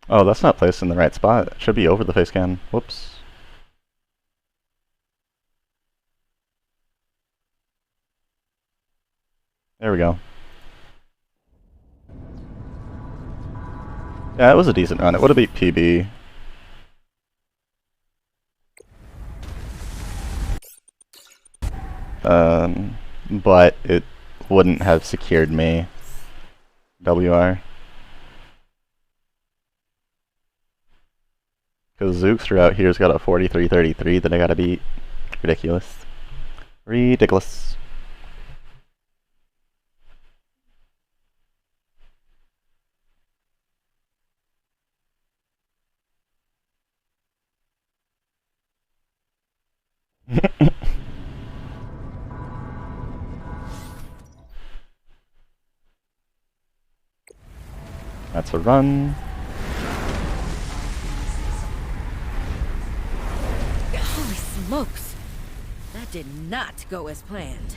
Oh, that's not placed in the right spot. It should be over the face can. Whoops. There we go. Yeah, it was a decent run. It would have beat PB. But it wouldn't have secured me. WR. Because Zookster out here's got a 43-33 that I gotta beat. Ridiculous. Ridiculous. That's a run. Holy smokes! That did not go as planned.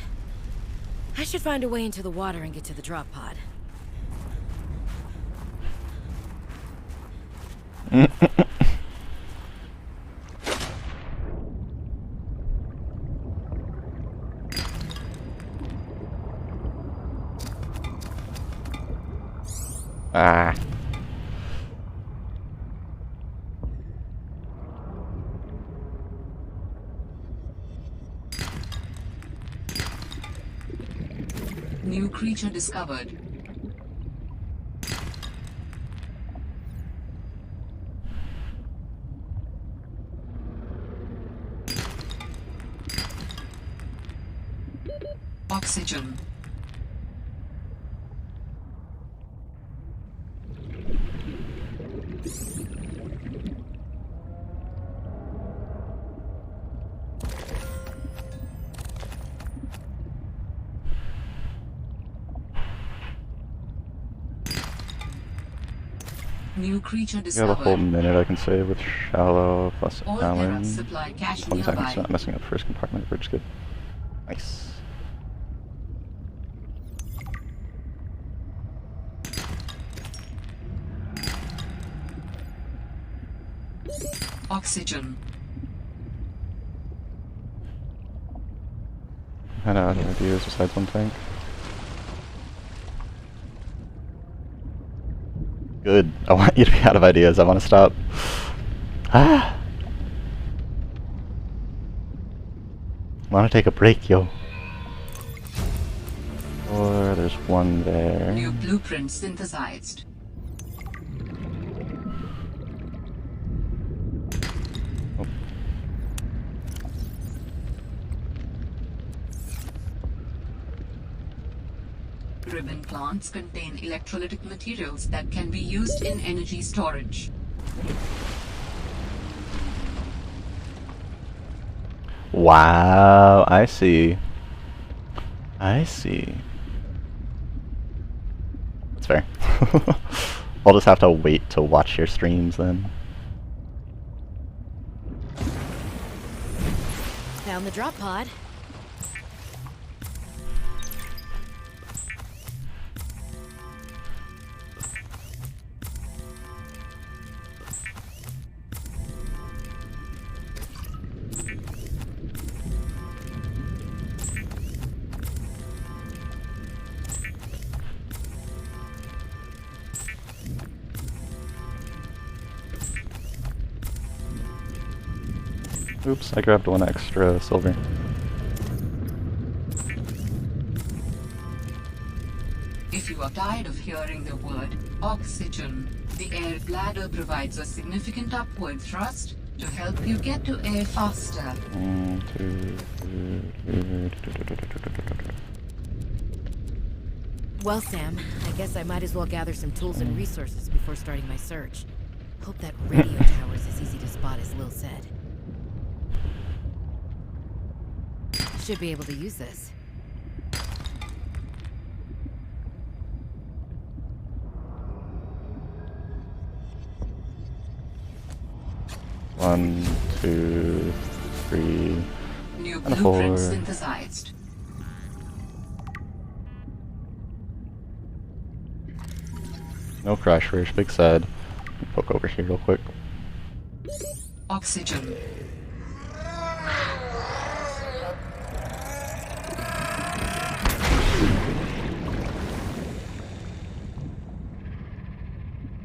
I should find a way into the water and get to the drop pod. Ah. New creature discovered. Oxygen. New creature discovered. You have a whole minute I can save with shallow plus All Allen. Terra supply cache 20 seconds, nearby. not messing up first compartment, bridge good. Nice. Oxygen. Had other ideas besides one tank. Good. I want you to be out of ideas. I want to stop. Ah! I want to take a break, yo. Or there's one there. New blueprint synthesized. Oh. Ribbon plants contain electrolytic materials that can be used in energy storage. Wow, I see. I see. That's fair. I'll just have to wait to watch your streams then. Found the drop pod. Oops, I grabbed one extra silver. If you are tired of hearing the word oxygen, the air bladder provides a significant upward thrust to help you get to air faster. 1, 2, 3. Well, Sam, I guess I might as well gather some tools and resources before starting my search. Hope that radio tower's as easy to spot as Lil said. Should be able to use this. One, two, 3. New And a blueprint 4. synthesized. No crash race, big sad. Poke over here real quick. Oxygen.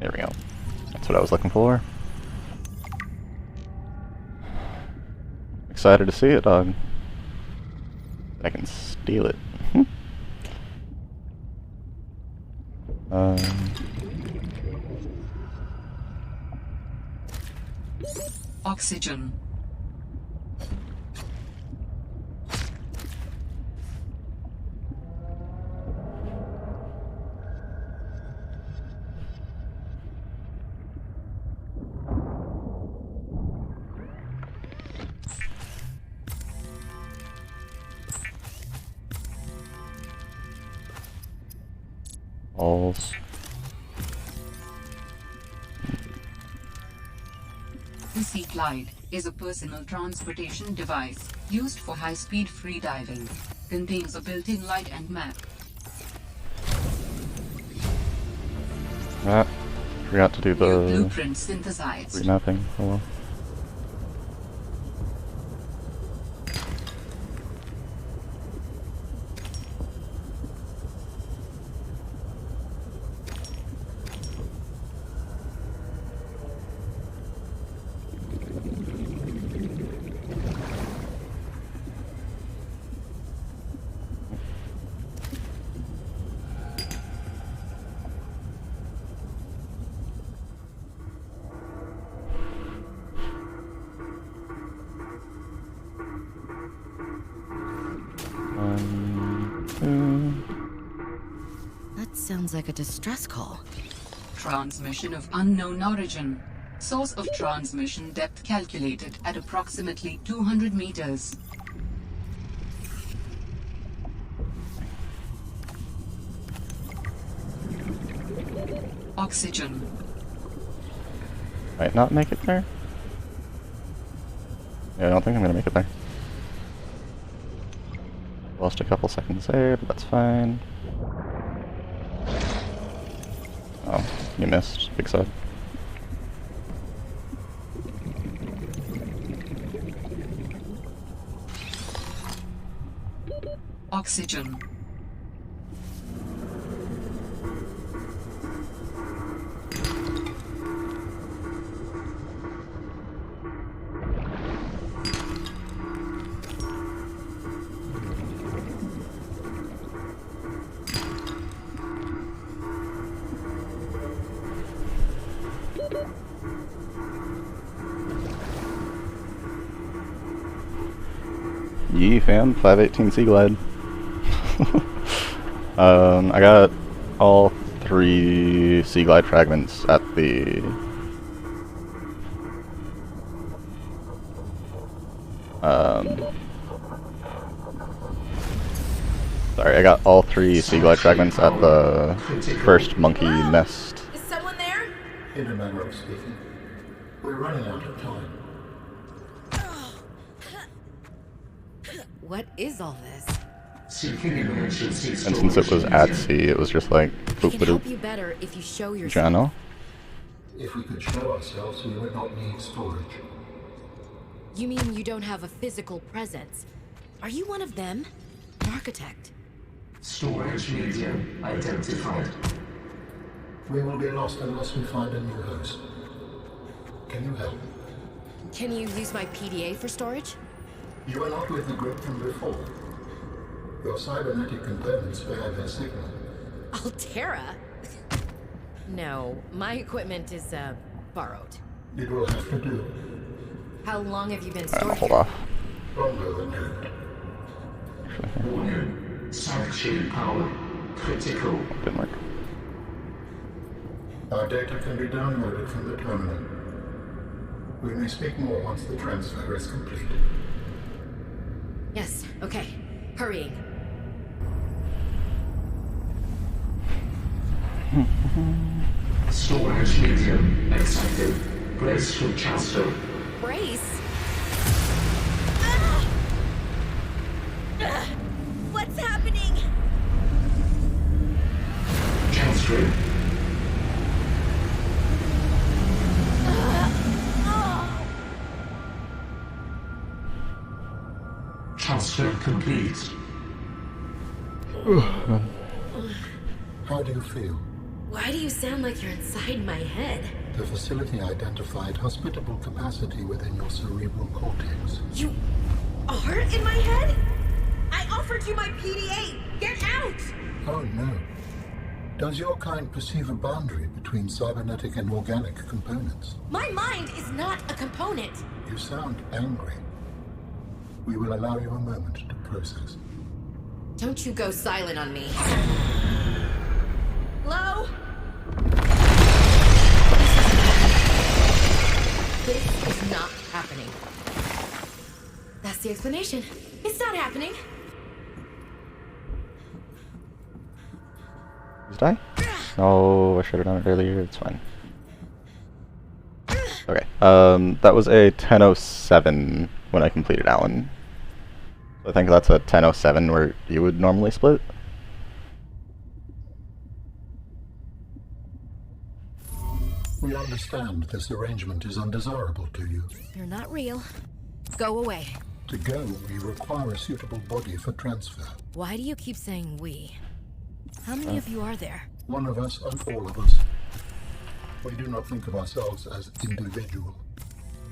There we go. That's what I was looking for. Excited to see it, dog. I can steal it. Oxygen. Balls. The Sea Glide is a personal transportation device used for high-speed freediving. Contains a built-in light and map. Ah, forgot to do New the blueprint synthesized. remapping. Oh well. That sounds like a distress call. Transmission of unknown origin. Source of transmission depth calculated at approximately 200 meters. Oxygen. Might not make it there. Yeah, I don't think I'm gonna make it there. Lost a couple seconds there, but that's fine. Oh, you missed. Big side. Oxygen. Yee fam, 518 Sea Glide. I got all 3 Sea Glide fragments at the sorry, I got all 3 Sea Glide fragments at the first monkey nest. Is someone there? Intermagro speaking. We're running out of time. What is all this? Seeking emergency And since it was at sea, it was just like I boop can ba help doop you better if you show yourself. channel. If we could show ourselves, we would not need storage. You mean you don't have a physical presence? Are you one of them? An architect? Storage medium identified. We will be lost unless we find a new host. Can you help? Can you use my PDA for storage? You are not with the group from before. Your cybernetic components bear their signal. Altera? No, my equipment is, borrowed. It will have to do. How long have you been Alright, stored hold here? off. Longer than hoped. Warning. Sanctuary power critical. Didn't work. Our data can be downloaded from the terminal. We may speak more once the transfer is complete. Yes, okay. Hurrying. Storage medium accepted. Brace for transfer. Brace? Transfer complete. How do you feel? Why do you sound like you're inside my head? The facility identified hospitable capacity within your cerebral cortex. You are in my head? I offered you my PDA! Get out! Oh no. Does your kind perceive a boundary between cybernetic and organic components? My mind is not a component! You sound angry. We will allow you a moment to process. Don't you go silent on me. Hello? This is not happening. That's the explanation. It's not happening. Did I? No, I should have done it earlier. It's fine. Okay. That was a 10:07 when I completed Alan. So I think that's a 10:07 where you would normally split. We understand this arrangement is undesirable to you. You're not real. Go away. To go, we require a suitable body for transfer. Why do you keep saying we? How many of you are there? One of us and all of us. We do not think of ourselves as individual,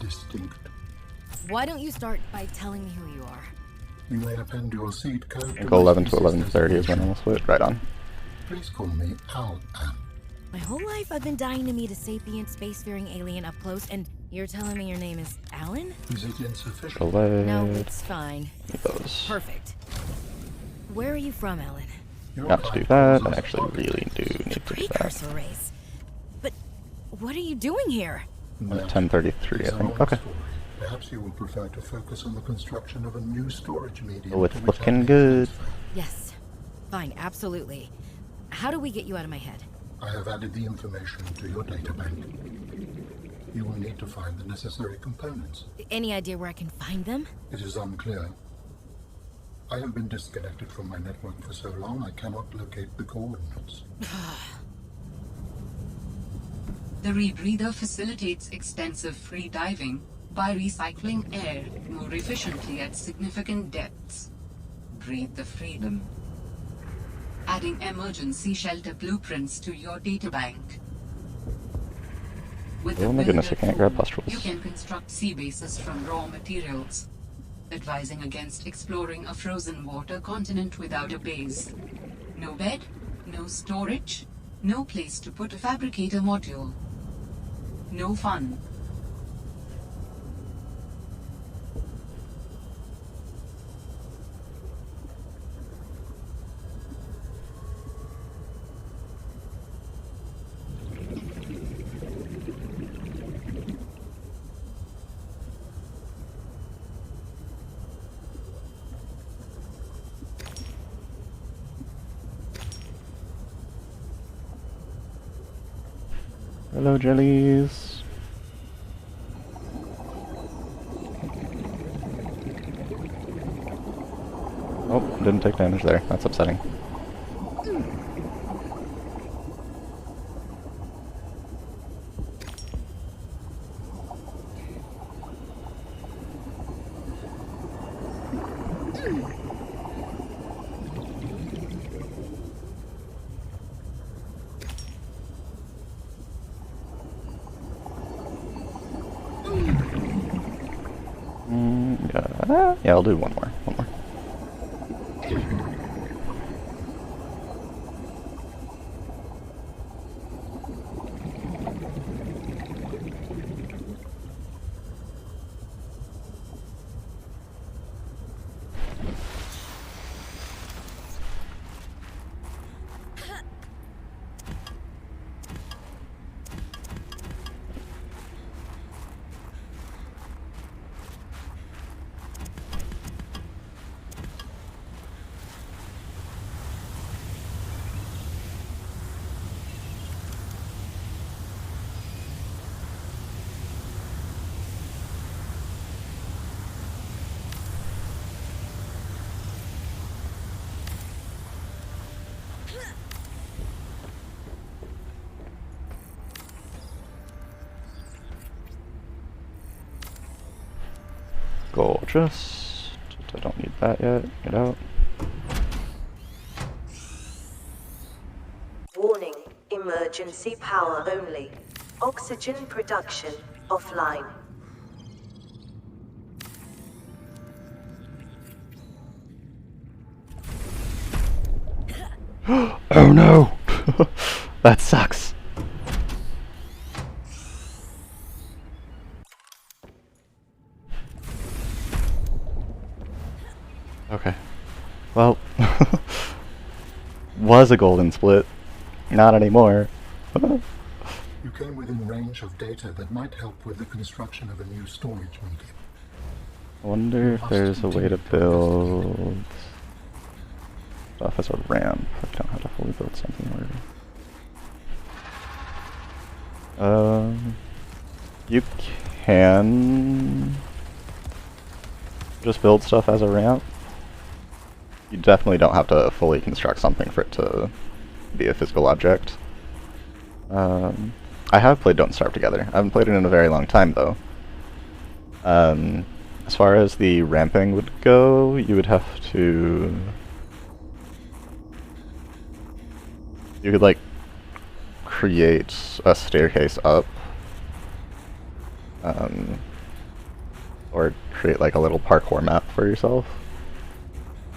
distinct. Why don't you start by telling me who you are? You may append your seed code. I think 11 to 11:30 is when I'll split. Right on. Please call me Alan. My whole life I've been dying to meet a sapient spacefaring alien up close, and you're telling me your name is Alan? Is it insufficient? Collect. No, it's fine. Those. Perfect. Where are you from, Alan? Your Not to do kind that. I causes actually us really do need to do that. Precursor race. But what are you doing here? I'm at 10:33, I It's a think. long Okay. story. Perhaps you will prefer to focus on the construction of a new storage medium. Oh, it's to which I looking may good. transfer. Yes. Fine, absolutely. How do we get you out of my head? I have added the information to your databank. You will need to find the necessary components. Any idea where I can find them? It is unclear. I have been disconnected from my network for so long I cannot locate the coordinates. The rebreather facilitates extensive free diving by recycling air more efficiently at significant depths. Breathe the freedom. Adding emergency shelter blueprints to your databank. With Oh my goodness, I can't grab pustules. You can construct sea bases from raw materials, advising against exploring a frozen water continent without a base. No bed, no storage, no place to put a fabricator module. No fun. Hello, jellies. Oh, didn't take damage there. That's upsetting. Yeah, I'll do one more. One more. Gorgeous. I don't need that yet. Get out. Warning, emergency power only. Oxygen production offline. Oh no! That sucks. Okay. Well, was a golden split. Not anymore. You came within range of data that might help with the construction of a new storage medium. I wonder if there's a way to build stuff as a ramp. I don't have to fully build something already. You can just build stuff as a ramp. You definitely don't have to fully construct something for it to be a physical object. I have played Don't Starve Together. I haven't played it in a very long time, though. As far as the ramping would go, you would have to... You could, like, create a staircase up. Or create, like, a little parkour map for yourself.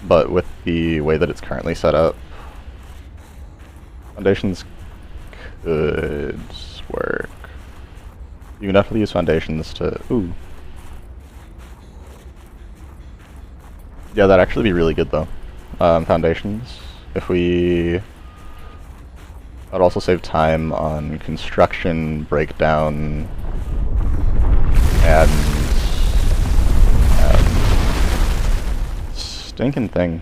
But with the way that it's currently set up, foundations could work. You can definitely use foundations to... Ooh. Yeah, that'd actually be really good, though. Foundations. If we... I'd also save time on construction, breakdown, and... stinking thing.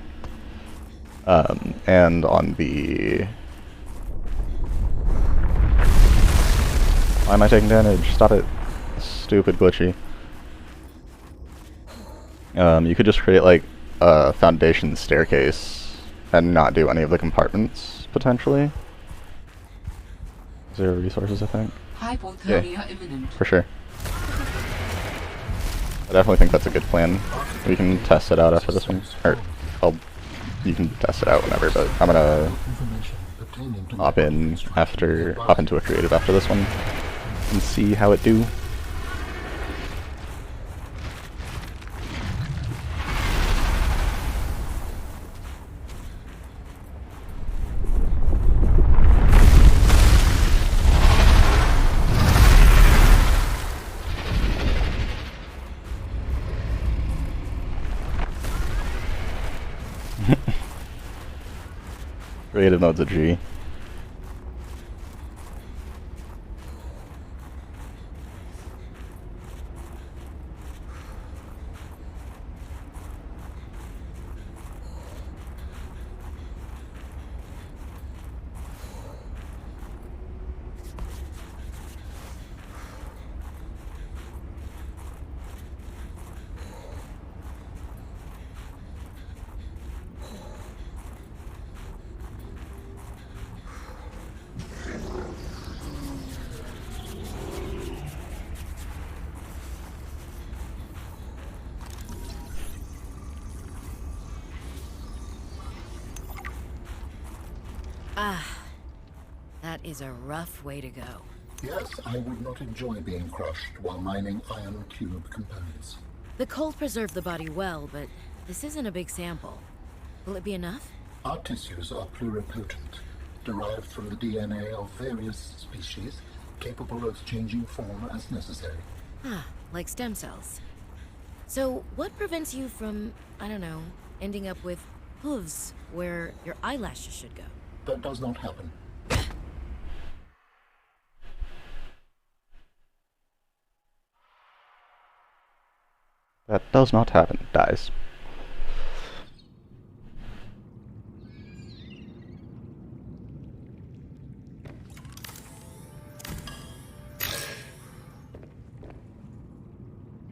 And on the... Why am I taking damage? Stop it. Stupid glitchy. You could just create, like, a foundation staircase and not do any of the compartments, potentially. 0 resources, I think. Hypothermia imminent. For sure. I definitely think that's a good plan. We can test it out after this one. Or, well, you can test it out whenever, but I'm gonna hop into a creative after this one and see how it do. Creative mode's a G. Ah, that is a rough way to go. Yes, I would not enjoy being crushed while mining iron cube components. The cold preserved the body well, but this isn't a big sample. Will it be enough? Our tissues are pluripotent, derived from the DNA of various species, capable of changing form as necessary. Ah, like stem cells. So, what prevents you from, I don't know, ending up with hooves where your eyelashes should go? That does not happen. That does not happen. Dies.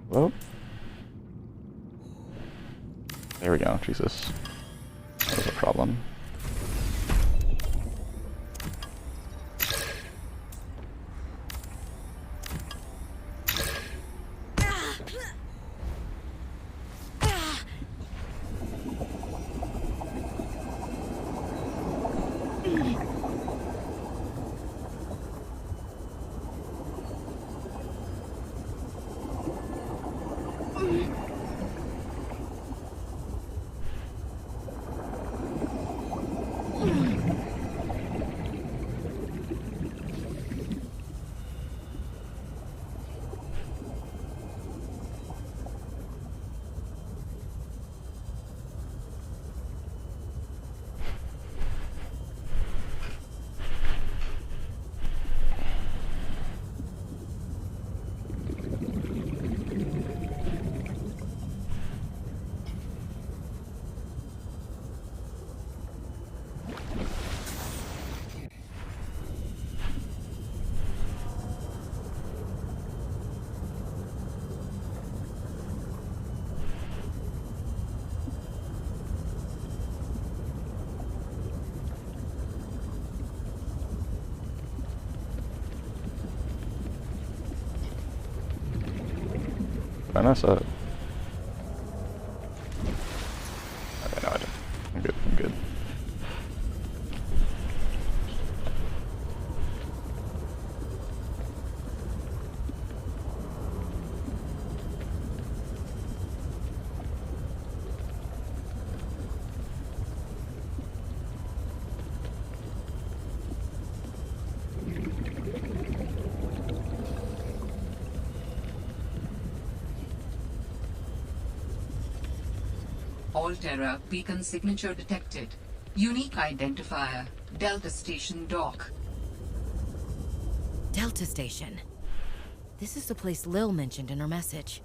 Well, there we go. Jesus, that was a problem. Did I mess up? Okay, no, I didn't. I'm good, I'm good. Alterra beacon signature detected. Unique identifier. Delta Station dock. Delta Station. This is the place Lil mentioned in her message.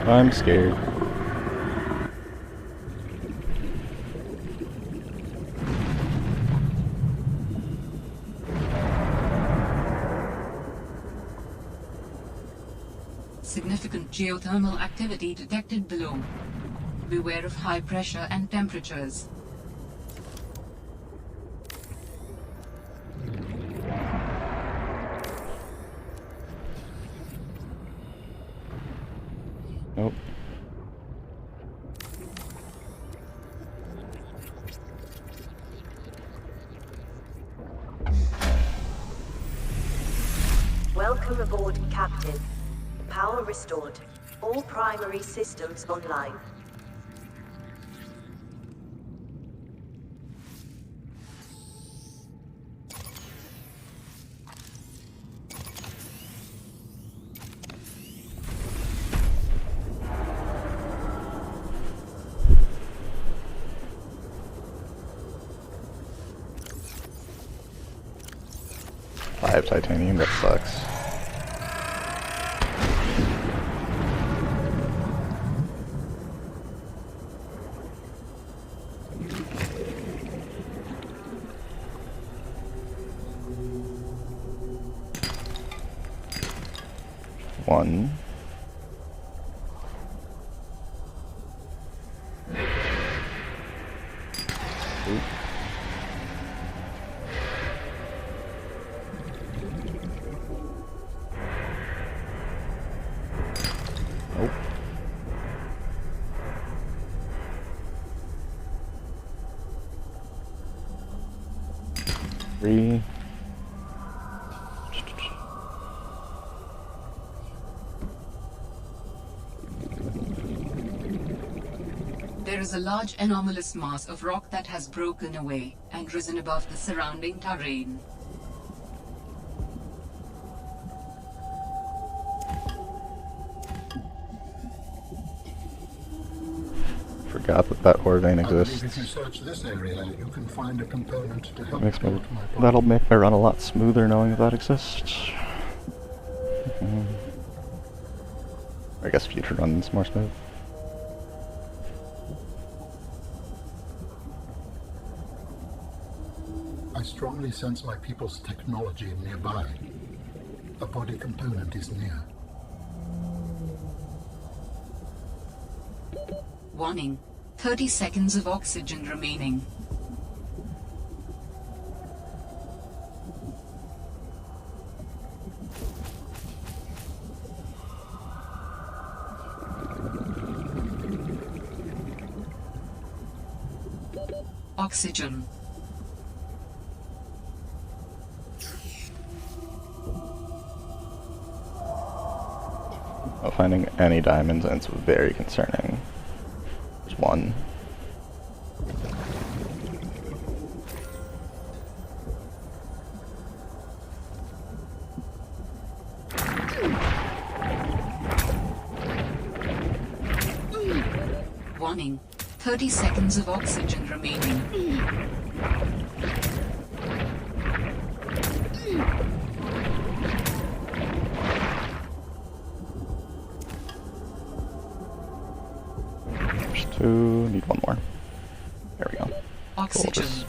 I'm scared. Significant geothermal activity detected below. Beware of high pressure and temperatures. Nope. Welcome aboard, Captain. Power restored. All primary systems online. Five titanium, that sucks. One. Two. Nope. Three. There is a large anomalous mass of rock that has broken away and risen above the surrounding terrain. Forgot that ore vein I believe exists. if you search this area, you can find a component to help Makes me, build my body. that'll make my run a lot smoother knowing that exists. I guess future run's more smooth. I strongly sense my people's technology nearby. A body component is near. Warning. 30 seconds of oxygen remaining. Oxygen. Not finding any diamonds, and it's very concerning. There's one. Warning. 30 seconds of oxygen remaining. There's two. Need one more. There we go. Oxygen. Gorgeous.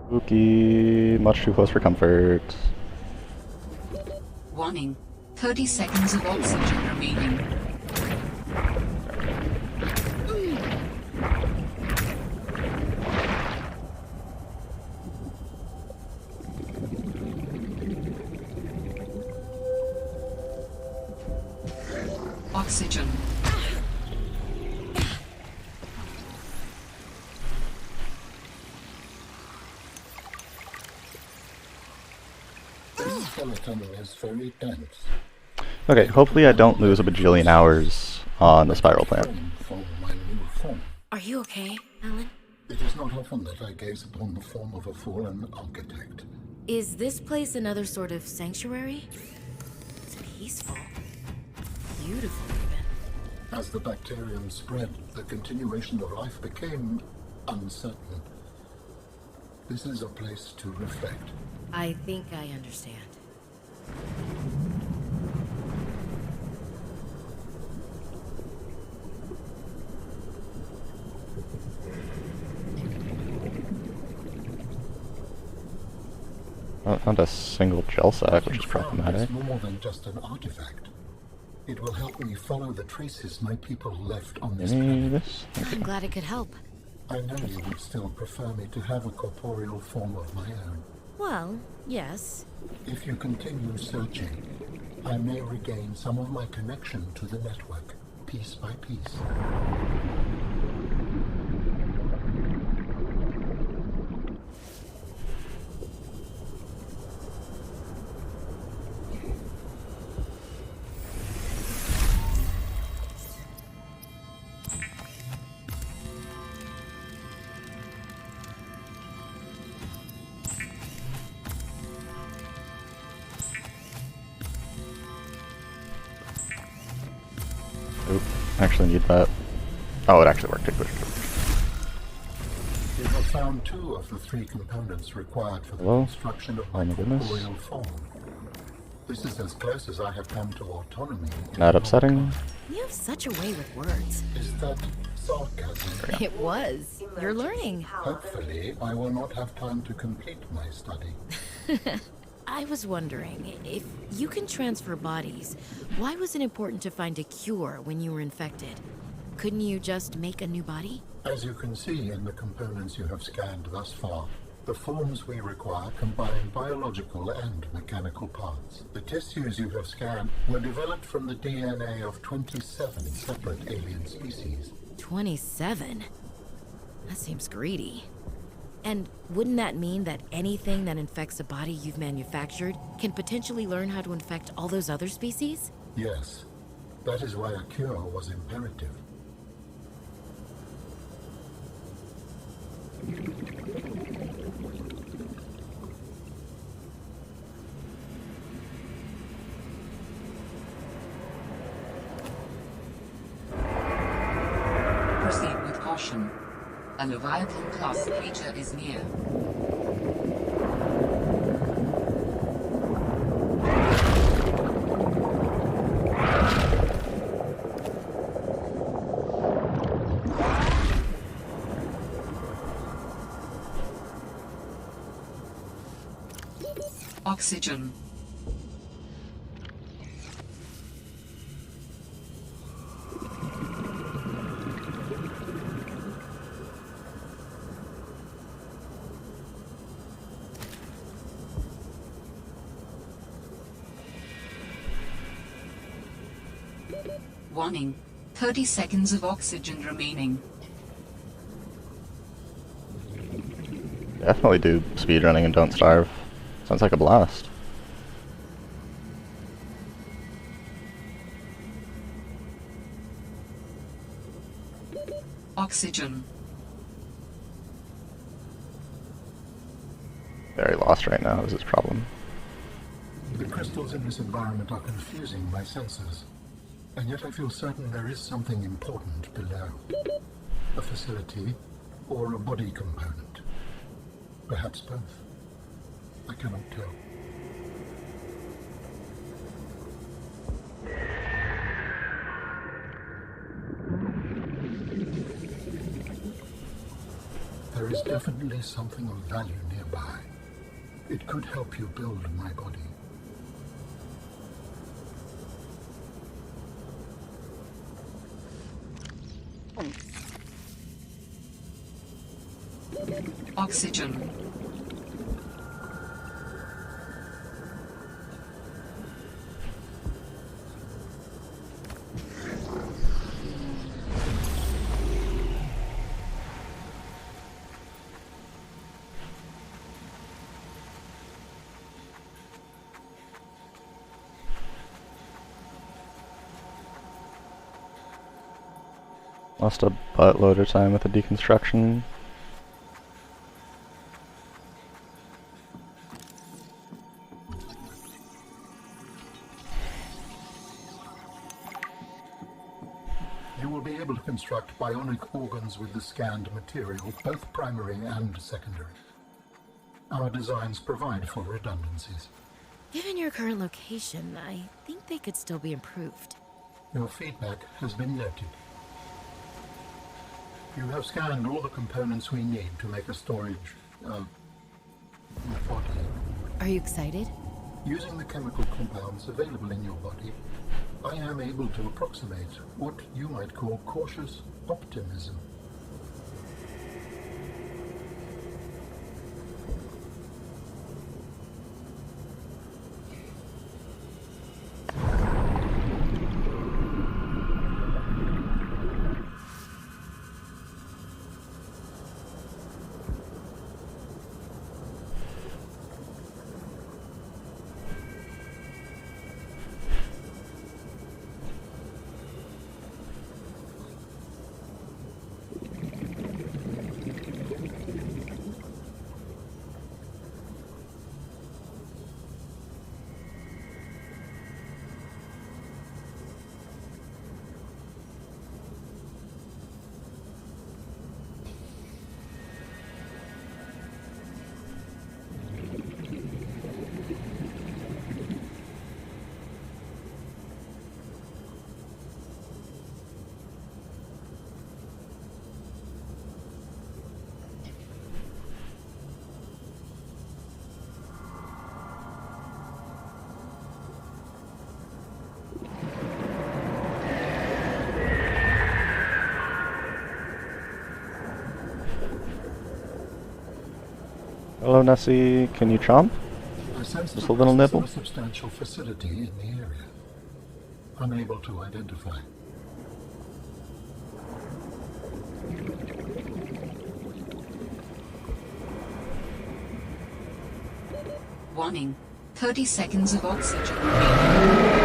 Spooky. Much too close for comfort. Warning. 30 seconds of oxygen remaining. Oxygen. This skeleton is very dense. Okay, hopefully I don't lose a bajillion hours on the spiral plant. For my new form. Are you okay, Alan? It is not often that I gaze upon the form of a fallen architect. Is this place another sort of sanctuary? It's peaceful. Beautiful, even. As the bacterium spread, the continuation of life became uncertain. This is a place to reflect. I think I understand. I found a single gel sack, which is What you found problematic. is more than just an artifact. It will help me follow the traces my people left on this Any planet. this? I'm glad it could help. I know you would still prefer me to have a corporeal form of my own. Well, yes. If you continue searching, I may regain some of my connection to the network, piece by piece. Oop, I actually need that. Oh, it actually worked. It worked. You have found 2 of the 3 components required for the Hello? construction of Oh my my goodness. corporeal form. This is as close as I have come to autonomy. in Not a upsetting. long time. You have such a way with words. Is that sarcasm? It was. You're learning. Hopefully, I will not have time to complete my study. I was wondering, if you can transfer bodies, why was it important to find a cure when you were infected? Couldn't you just make a new body? As you can see in the components you have scanned thus far, the forms we require combine biological and mechanical parts. The tissues you have scanned were developed from the DNA of 27 separate alien species. 27? That seems greedy. And wouldn't that mean that anything that infects a body you've manufactured can potentially learn how to infect all those other species? Yes, that is why a cure was imperative. Proceed with caution. A Leviathan-class creature is near. Oxygen. Warning, 30 seconds of oxygen remaining. Definitely do speedrunning and don't starve. Sounds like a blast. Oxygen. Very lost right now is his problem. The crystals in this environment are confusing my senses, and yet I feel certain there is something important below. A facility or a body component. Perhaps both. I cannot tell. There is definitely something of value nearby. It could help you build my body. Oxygen. Lost a buttload of time with the deconstruction. You will be able to construct bionic organs with the scanned material, both primary and secondary. Our designs provide for redundancies. Given your current location, I think they could still be improved. Your feedback has been noted. You have scanned all the components we need to make a storage body. Are you excited? Using the chemical compounds available in your body, I am able to approximate what you might call cautious optimism. Hello, Nessie. Can you chomp? I sense Just the a little presence nibble? of a substantial facility in the area. Unable to identify. Warning, 30 seconds of oxygen remaining.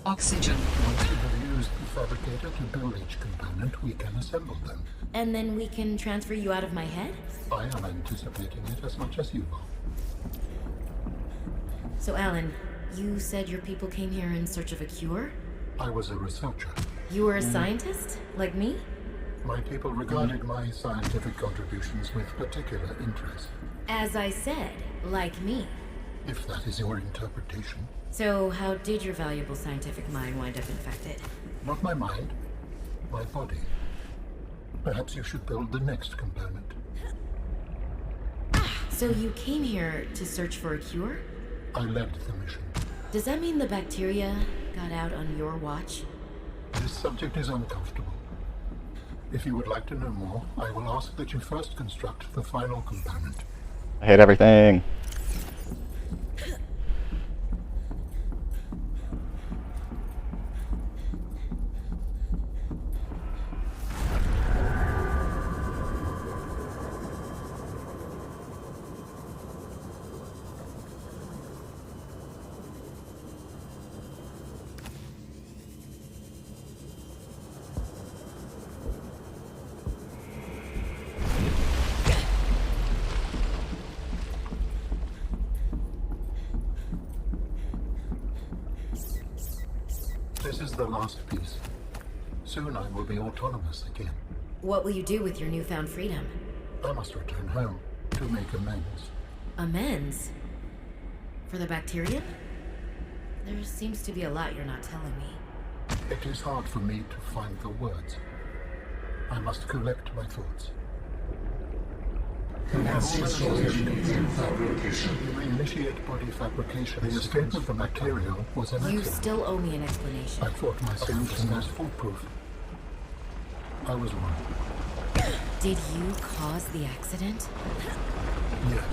Oxygen. Once you have used the fabricator to build each component, we can assemble them. And then we can transfer you out of my head? I am anticipating it as much as you are. So, Alan, you said your people came here in search of a cure? I was a researcher. You were a scientist? Like me? My people regarded my scientific contributions with particular interest. As I said, like me. If that is your interpretation. So, how did your valuable scientific mind wind up infected? Not my mind, my body. Perhaps you should build the next component. So you came here to search for a cure? I led the mission. Does that mean the bacteria got out on your watch? This subject is uncomfortable. If you would like to know more, I will ask that you first construct the final component. I hate everything. This is the last piece. Soon I will be autonomous again. What will you do with your newfound freedom? I must return home to make amends. Amends? For the bacterium? There seems to be a lot you're not telling me. It is hard for me to find the words. I must collect my thoughts. Initiate body fabrication. The escape of the material was an You accident. still owe me an explanation. I thought my solution was foolproof. I was wrong. Did you cause the accident? Yes.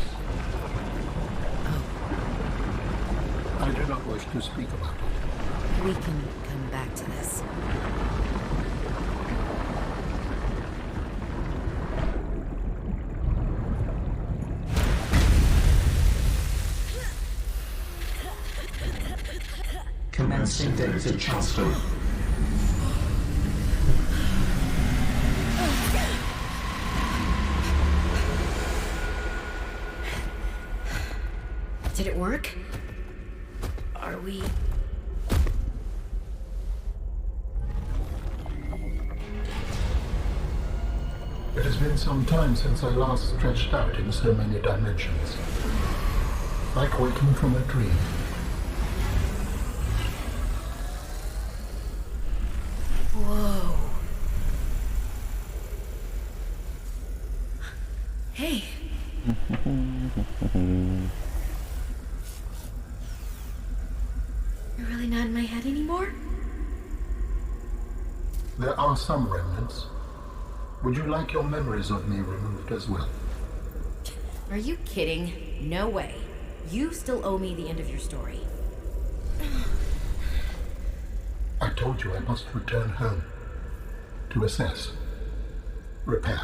I do not wish to speak about it. We can come back to this. Commencing data transfer. Did it work? Are we... It has been some time since I last stretched out in so many dimensions. Like waking from a dream. Whoa. Hey. You're really not in my head anymore? There are some remnants. Would you like your memories of me removed as well? Are you kidding? No way. You still owe me the end of your story. I told you I must return home. To assess. Repair.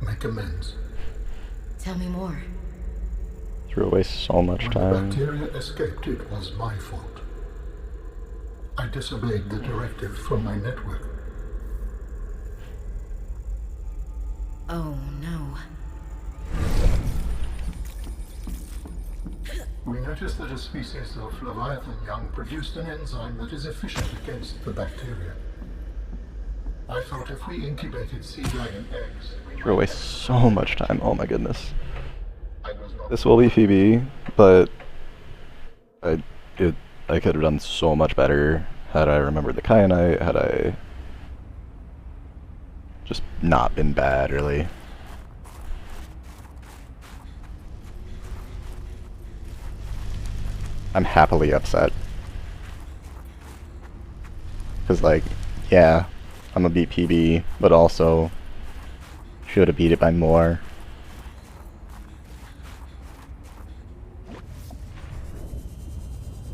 Make amends. Tell me more. Threw away so much When the time. bacteria escaped, it was my fault. I disobeyed the directive from my network. Oh no. We noticed that a species of Leviathan young produced an enzyme that is efficient against the bacteria. I thought if we incubated sea dragon eggs, we Threw away so much time. Oh my goodness. I was not This will be PB, but I could have done so much better had I remembered the kyanite, had I just not been bad, really. I'm happily upset. Cause like, yeah, I'm a beat PB, but also should have beat it by more.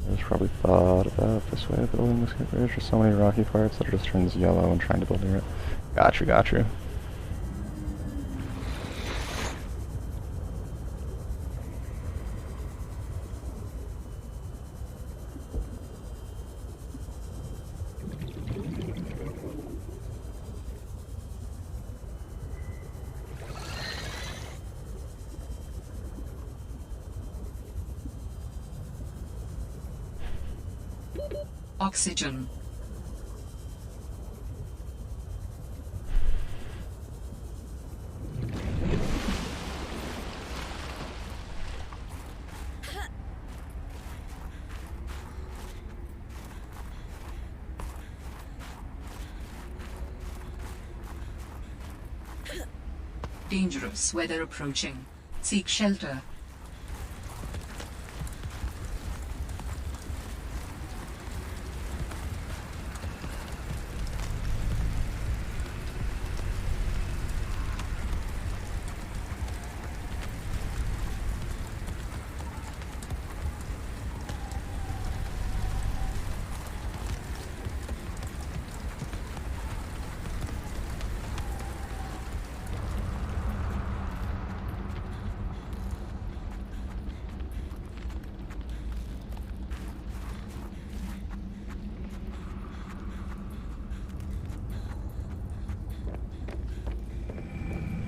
I was probably thought about this way, building this bridge. There's so many rocky parts that it just turns yellow and trying to build near it. Gotcha. Oxygen. Dangerous weather approaching. Seek shelter.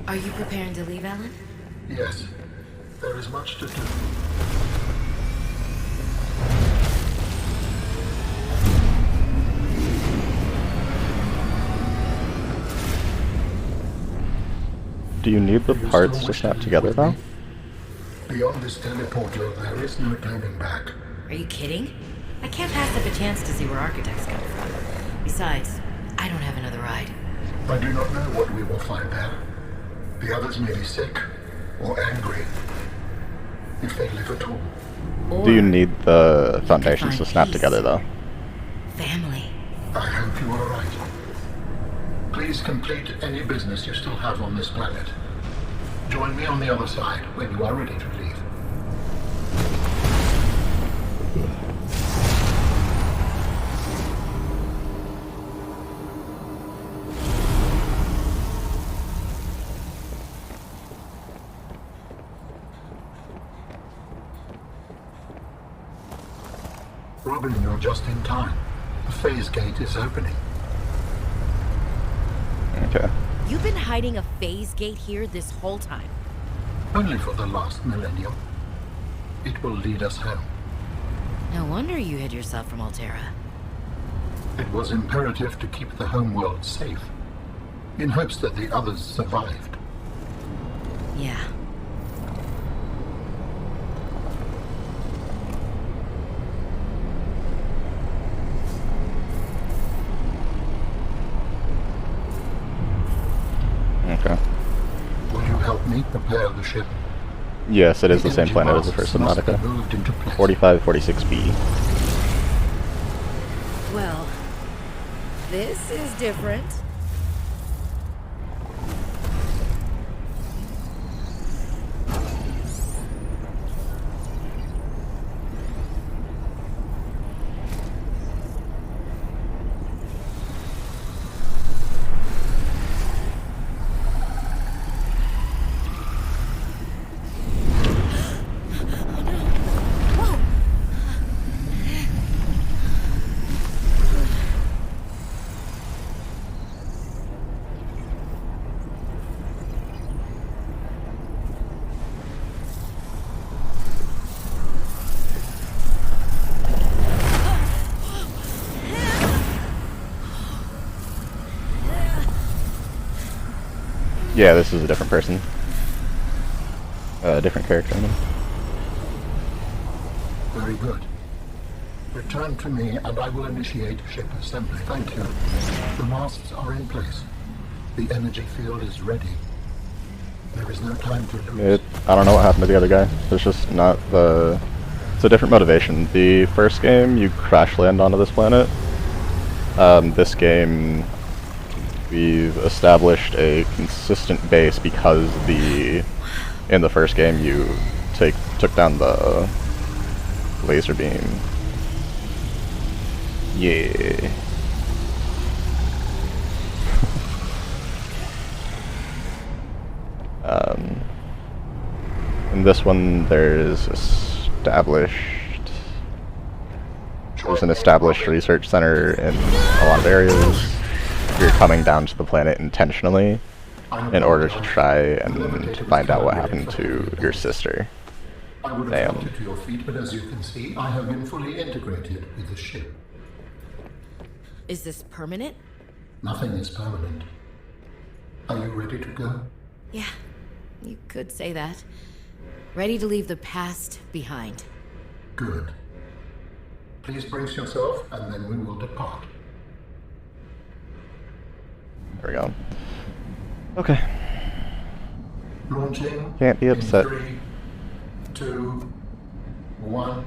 Are you preparing to leave, Alan? Yes, there is much to do. Do you need the Do you parts still to wish snap leave together with though? me? Beyond this teleportal, there is no turning back. Are you kidding? I can't pass up a chance to see where architects come from. Besides, I don't have another ride. I do not know what we will find there. The others may be sick or angry, if they live at all. Or Do you need the foundations find to snap peace. together though? family. I hope you are right. Please complete any business you still have on this planet. Join me on the other side when you are ready to leave. Robin, you're just in time. The phase gate is opening. Okay. You've been hiding a phase gate here this whole time. Only for the last millennium. It will lead us home. No wonder you hid yourself from Altera. It was imperative to keep the homeworld safe, in hopes that the others survived. Yeah. Okay. Will you help me prepare the ship? Yes, it is the same energy planet as the masts first must be Subnautica. moved into place. 4546b. Well, this is different. Yeah, this is a different person. A different character, I mean. Very good. Return to me and I will initiate ship assembly. Thank you. The masts are in place. The energy field is ready. There is no time to lose. I don't know what happened to the other guy. It's just not the... It's a different motivation. The first game, you crash land onto this planet. This game, we've established a consistent base because in the first game you took down the laser beam. Yeah. In this one, there's an established research center in a lot of areas. You're coming down to the planet intentionally in order to try and find out what happened to your sister. I would have helped Damn. you to your feet, but as you can see, I have been fully integrated with the ship. Is this permanent? Nothing is permanent. Are you ready to go? Yeah, you could say that. Ready to leave the past behind. Good. Please brace yourself, and then we will depart. There we go. Okay. Launching. Can't be upset. In 3, 2, 1.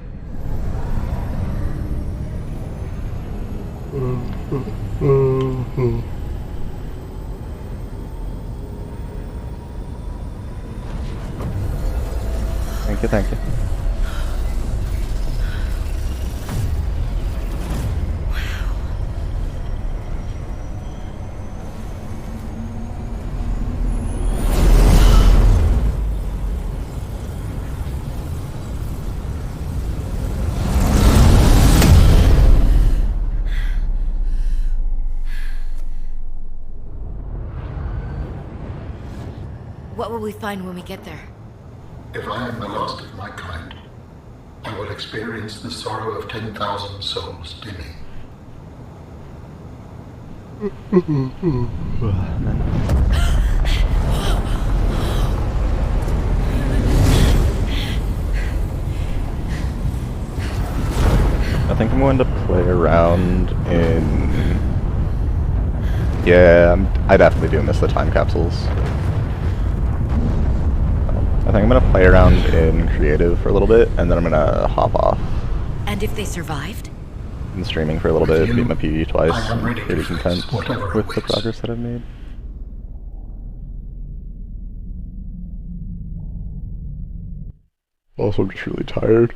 Thank you, thank you. What will we find when we get there? If I am the last of my kind, I will experience the sorrow of 10,000 souls dimming. I think I'm going to play around in... Yeah, I definitely do miss the time capsules. I think I'm going to play around in creative for a little bit, and then I'm going to hop off. And if they survived? Been streaming for a little bit, beat my PvE twice, I am I'm ready to pretty face content whatever with the awaits. progress that I've made. Also, I'm just really tired.